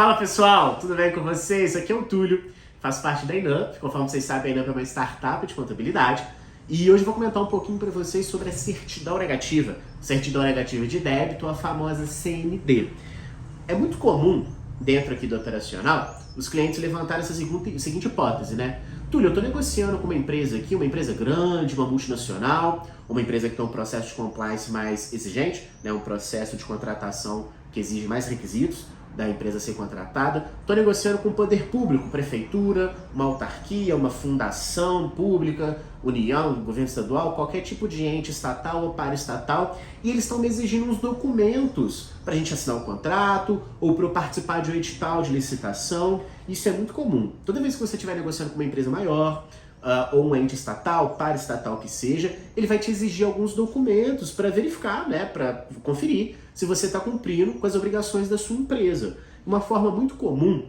Fala pessoal, tudo bem com vocês? Aqui é o Túlio, faço parte da Inup. Conforme vocês sabem, a Inup é uma startup de contabilidade e hoje vou comentar um pouquinho para vocês sobre a certidão negativa de débito, a famosa CND. É muito comum dentro aqui do operacional os clientes levantarem essa seguinte hipótese, né? Túlio, eu estou negociando com uma empresa aqui, uma empresa grande, uma multinacional, uma empresa que tem um processo de compliance mais exigente, né? Um processo de contratação que exige mais requisitos da empresa ser contratada. Estou negociando com o poder público, prefeitura, uma autarquia, uma fundação pública, União, governo estadual, qualquer tipo de ente estatal ou paraestatal, e eles estão me exigindo uns documentos para a gente assinar um contrato ou para eu participar de um edital de licitação. Isso é muito comum. Toda vez que você estiver negociando com uma empresa maior, ou um ente estatal, paraestatal que seja, ele vai te exigir alguns documentos para verificar, né, para conferir se você está cumprindo com as obrigações da sua empresa. Uma forma muito comum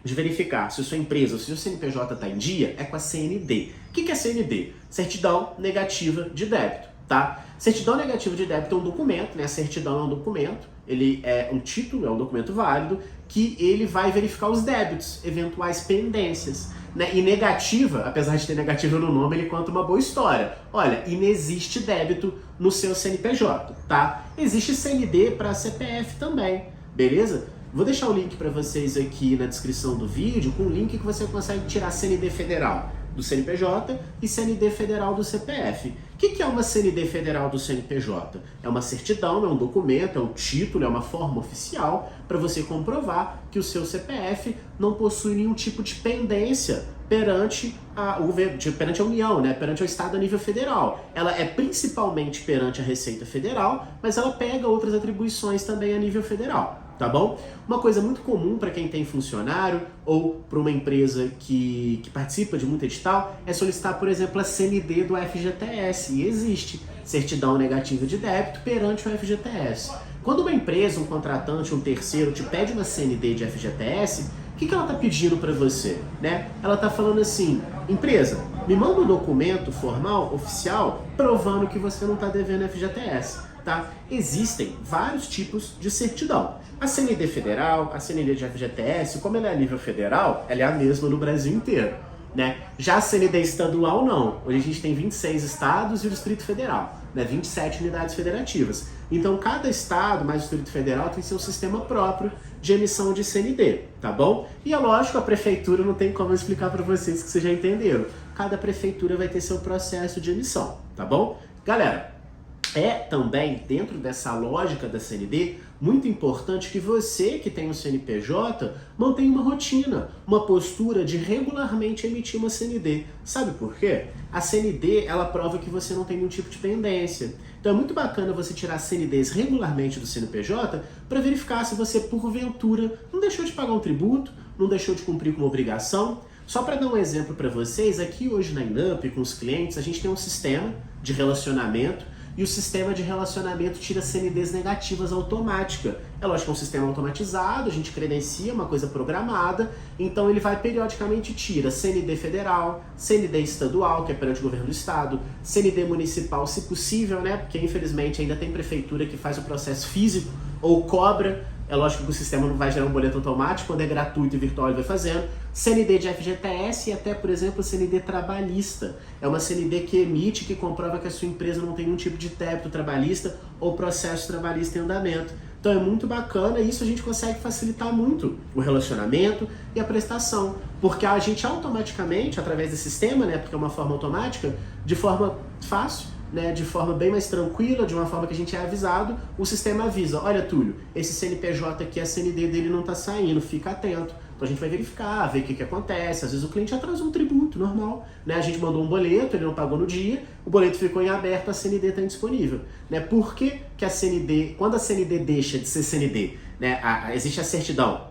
de verificar se a sua empresa ou se o CNPJ está em dia é com a CND. O que é CND? Certidão Negativa de Débito, tá? Certidão Negativa de Débito é um documento, né? A certidão é um documento, ele é um título, é um documento válido, que ele vai verificar os débitos, eventuais pendências. Né? E negativa, apesar de ter negativa no nome, ele conta uma boa história. Olha, inexiste débito no seu CNPJ, tá? Existe CND para CPF também, beleza? Vou deixar o link para vocês aqui na descrição do vídeo, com o link que você consegue tirar CND federal do CNPJ e CND federal do CPF. O que é uma CND federal do CNPJ? É uma certidão, é um documento, é um título, é uma forma oficial para você comprovar que o seu CPF não possui nenhum tipo de pendência perante a União, né? Perante o Estado a nível federal. Ela é principalmente perante a Receita Federal, mas ela pega outras atribuições também a nível federal. Tá bom? Uma coisa muito comum para quem tem funcionário ou para uma empresa que participa de muito edital é solicitar, por exemplo, a CND do FGTS. E existe certidão negativa de débito perante o FGTS. Quando uma empresa, um contratante, um terceiro te pede uma CND de FGTS, o que ela está pedindo para você? Né? Ela está falando assim, empresa, me manda um documento formal, oficial, provando que você não está devendo FGTS. Tá? Existem vários tipos de certidão. A CND federal, a CND de FGTS, como ela é a nível federal, ela é a mesma no Brasil inteiro. Né? Já a CND estadual não. Hoje a gente tem 26 estados e o Distrito Federal, né? 27 unidades federativas. Então cada estado mais o Distrito Federal tem seu sistema próprio de emissão de CND, tá bom? E é lógico, a prefeitura não tem como eu explicar para vocês que vocês já entenderam. Cada prefeitura vai ter seu processo de emissão, tá bom? Galera, é também, dentro dessa lógica da CND, muito importante que você que tem um CNPJ mantenha uma rotina, uma postura de regularmente emitir uma CND. Sabe por quê? A CND, ela prova que você não tem nenhum tipo de pendência. Então é muito bacana você tirar CNDs regularmente do CNPJ para verificar se você, porventura, não deixou de pagar um tributo, não deixou de cumprir com uma obrigação. Só para dar um exemplo para vocês, aqui hoje na Inup, com os clientes, a gente tem um sistema de relacionamento e o sistema de relacionamento tira CNDs negativas automática. É lógico que é um sistema automatizado, a gente credencia uma coisa programada, então ele vai periodicamente tira CND federal, CND estadual, que é perante o governo do estado, CND municipal, se possível, né? Porque infelizmente ainda tem prefeitura que faz o processo físico ou cobra. É lógico que o sistema não vai gerar um boleto automático, quando é gratuito e virtual ele vai fazendo. CND de FGTS e até, por exemplo, CND trabalhista. É uma CND que emite, que comprova que a sua empresa não tem nenhum tipo de débito trabalhista ou processo trabalhista em andamento. Então é muito bacana e isso a gente consegue facilitar muito o relacionamento e a prestação. Porque a gente automaticamente, através desse sistema, né, porque é uma forma automática, de forma fácil, né, de forma bem mais tranquila, de uma forma que a gente é avisado, o sistema avisa, olha Túlio, esse CNPJ aqui, a CND dele não está saindo, fica atento. Então a gente vai verificar, ver o que acontece, às vezes o cliente atrasou um tributo, normal, né? A gente mandou um boleto, ele não pagou no dia, o boleto ficou em aberto, a CND está indisponível. Né? Por que a CND, quando a CND deixa de ser CND, né, existe a certidão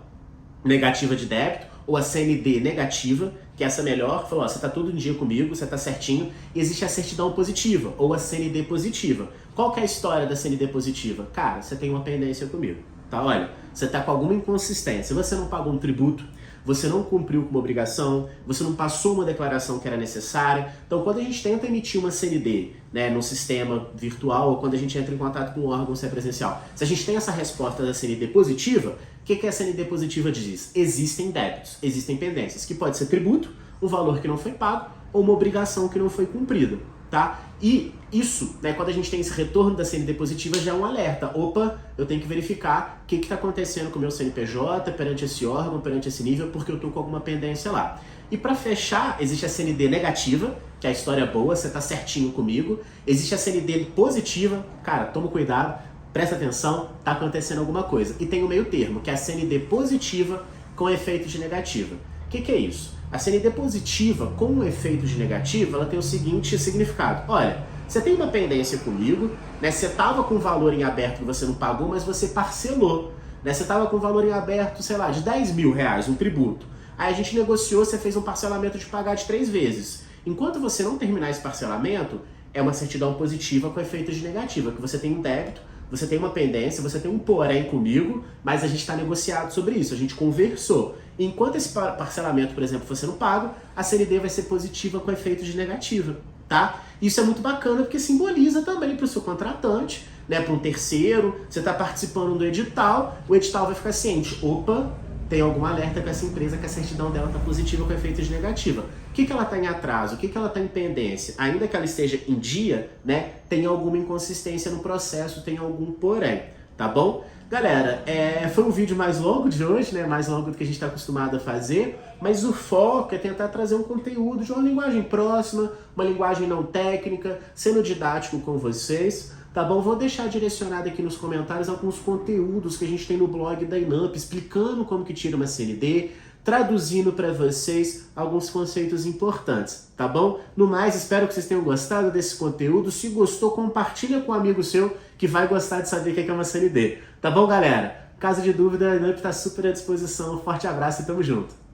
negativa de débito, ou a CND negativa, que é essa melhor, que falou, ó, você está tudo em dia comigo, você está certinho, e existe a certidão positiva, ou a CND positiva. Qual que é a história da CND positiva? Cara, você tem uma pendência comigo, tá? Olha, você está com alguma inconsistência, você não pagou um tributo, você não cumpriu com uma obrigação, você não passou uma declaração que era necessária. Então, quando a gente tenta emitir uma CND, né, no sistema virtual, ou quando a gente entra em contato com um órgão se é presencial, se a gente tem essa resposta da CND positiva, o que a CND positiva diz? Existem débitos, existem pendências, que pode ser tributo, um valor que não foi pago, ou uma obrigação que não foi cumprida, tá? E isso, né, quando a gente tem esse retorno da CND positiva, já é um alerta. Opa, eu tenho que verificar o que está acontecendo com o meu CNPJ perante esse órgão, perante esse nível, porque eu estou com alguma pendência lá. E para fechar, existe a CND negativa, que é a história boa, você está certinho comigo. Existe a CND positiva, cara, toma cuidado, presta atenção, tá acontecendo alguma coisa. E tem o meio termo, que é a CND positiva com efeito de negativa. O que é isso? A CND positiva com efeito de negativa, ela tem o seguinte significado. Olha, você tem uma pendência comigo, né? Você estava com valor em aberto que você não pagou, mas você parcelou. Né? Você estava com valor em aberto, sei lá, de 10 mil reais, um tributo. Aí a gente negociou, você fez um parcelamento de pagar de 3 vezes. Enquanto você não terminar esse parcelamento, é uma certidão positiva com efeito de negativa, que você tem um débito, você tem uma pendência, você tem um porém comigo, mas a gente está negociado sobre isso, a gente conversou. Enquanto esse parcelamento, por exemplo, for sendo pago, a CND vai ser positiva com efeito de negativa, tá? Isso é muito bacana porque simboliza também para o seu contratante, né, para um terceiro, você está participando do edital, o edital vai ficar ciente, opa, tem algum alerta com essa empresa que a certidão dela está positiva com efeito de negativa. O que ela está em atraso? O que ela está em pendência? Ainda que ela esteja em dia, né, tem alguma inconsistência no processo, tem algum porém, tá bom? Galera, foi um vídeo mais longo de hoje, né, mais longo do que a gente está acostumado a fazer, mas o foco é tentar trazer um conteúdo de uma linguagem próxima, uma linguagem não técnica, sendo didático com vocês. Tá bom? Vou deixar direcionado aqui nos comentários alguns conteúdos que a gente tem no blog da Inamp, explicando como que tira uma CND, traduzindo para vocês alguns conceitos importantes, tá bom? No mais, espero que vocês tenham gostado desse conteúdo. Se gostou, compartilha com um amigo seu que vai gostar de saber o que é uma CND. Tá bom, galera? Caso de dúvida, a Inamp está super à disposição. Um forte abraço e tamo junto!